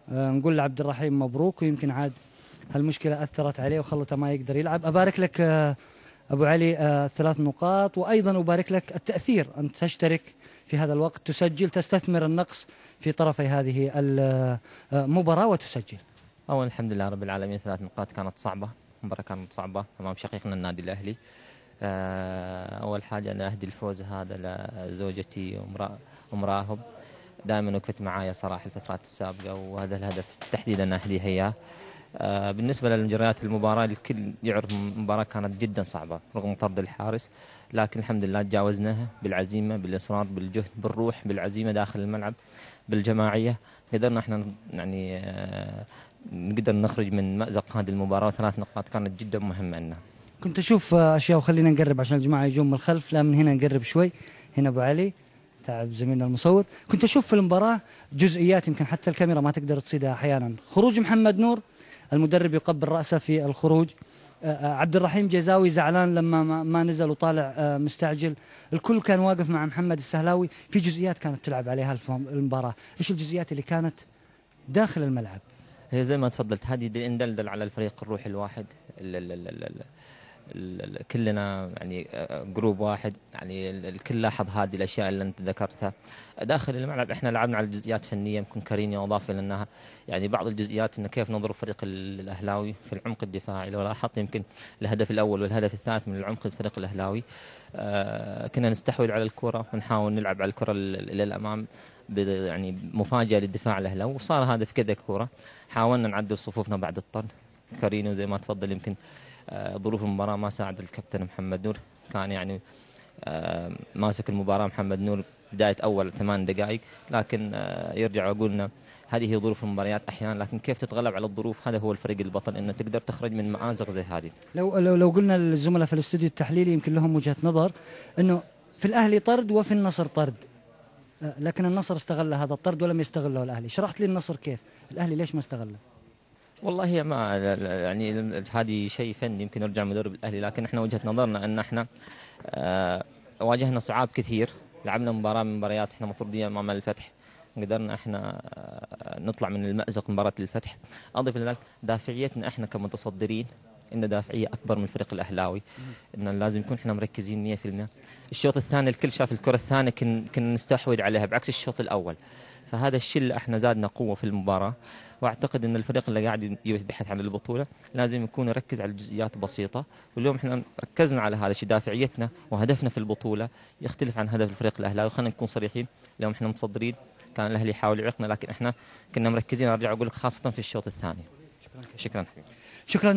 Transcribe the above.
نقول لعبد الرحيم مبروك، ويمكن عاد هالمشكلة أثرت عليه وخلته ما يقدر يلعب. أبارك لك أبو علي 3 نقاط، وأيضا أبارك لك التأثير أن تشترك في هذا الوقت، تسجل، تستثمر النقص في طرفي هذه المباراة وتسجل. أول الحمد لله رب العالمين، 3 نقاط كانت صعبة، مباراة كانت صعبة أمام شقيقنا النادي الأهلي. أول حاجة أنا أهدي الفوز هذا لزوجتي ومراهب، دائما وقفت معايا صراحة الفترات السابقة، وهذا الهدف تحديدا أنا أهديه إياه. بالنسبة للمجريات المباراة، الكل يعرف المباراة كانت جدا صعبة رغم طرد الحارس، لكن الحمد لله تجاوزناها بالعزيمة، بالإصرار، بالجهد، بالروح، بالعزيمة داخل الملعب، بالجماعية. قدرنا احنا يعني نقدر نخرج من مأزق هذه المباراة، و3 نقاط كانت جدا مهمة لنا. كنت أشوف أشياء، وخلينا نقرب عشان الجماعة يجون من الخلف، لا من هنا نقرب شوي. هنا أبو علي تعب زميلنا المصور. كنت أشوف في المباراة جزئيات يمكن حتى الكاميرا ما تقدر تصيدها أحيانا. خروج محمد نور، المدرب يقبل رأسه في الخروج. عبد الرحيم جزاوي زعلان لما ما نزل وطالع مستعجل. الكل كان واقف مع محمد السهلاوي. في جزئيات كانت تلعب عليها المباراة. إيش الجزئيات اللي كانت داخل الملعب؟ هي زي ما تفضلت، هذه ندلدل على الفريق الروح الواحد، كلنا يعني جروب واحد، يعني الكل لاحظ هذه الاشياء اللي انت ذكرتها داخل الملعب. احنا لعبنا على جزئيات فنيه، يمكن كارينيو اضاف لنا يعني بعض الجزئيات، انه كيف نضرب فريق الاهلاوي في العمق الدفاعي. لو لاحظت يمكن الهدف الاول والهدف الثالث من العمق الفريق الاهلاوي، كنا نستحوذ على الكره ونحاول نلعب على الكره الى الامام، يعني مفاجاه للدفاع الاهلاوي، وصار هذا في كذا كوره. حاولنا نعدل صفوفنا بعد الطرد. كارينيو زي ما تفضل، يمكن ظروف المباراة ما ساعد الكابتن محمد نور، كان يعني ماسك المباراة محمد نور بداية أول 8 دقائق، لكن يرجع ويقولنا هذه هي ظروف المباريات أحيانا، لكن كيف تتغلب على الظروف، هذا هو الفريق البطل، إنه تقدر تخرج من مآزق زي هذه. لو قلنا للزملاء في الاستوديو التحليلي يمكن لهم وجهة نظر، إنه في الأهلي طرد وفي النصر طرد، لكن النصر استغل هذا الطرد ولم يستغله الأهلي. شرحت لي النصر كيف، الأهلي ليش ما استغله؟ والله ما يعني هذه شيء فني، يمكن يرجع مدرب الأهلي، لكن احنا وجهة نظرنا أن احنا واجهنا صعاب كثير. لعبنا مباراة من مباريات احنا مطرودين أمام الفتح، قدرنا احنا نطلع من المأزق مباراة الفتح. أضف لذلك دافعيتنا احنا كمتصدرين، إن دافعية أكبر من الفريق الأهلاوي، إن لازم نكون احنا مركزين 100%. الشوط الثاني الكل شاف الكرة الثانية كنا نستحوذ عليها بعكس الشوط الأول، فهذا الشيء اللي احنا زادنا قوة في المباراة. واعتقد ان الفريق اللي قاعد يبحث عن البطولة لازم يكون يركز على الجزئيات بسيطة، واليوم احنا ركزنا على هذا الشيء. دافعيتنا وهدفنا في البطولة يختلف عن هدف الفريق الأهلاوي. خلينا نكون صريحين، اليوم احنا متصدرين، كان الأهلي يحاول يعيقنا، لكن احنا كنا مركزين، ارجع اقول لك خاصة في الشوط الثاني. شكرا حبيبي. شكرا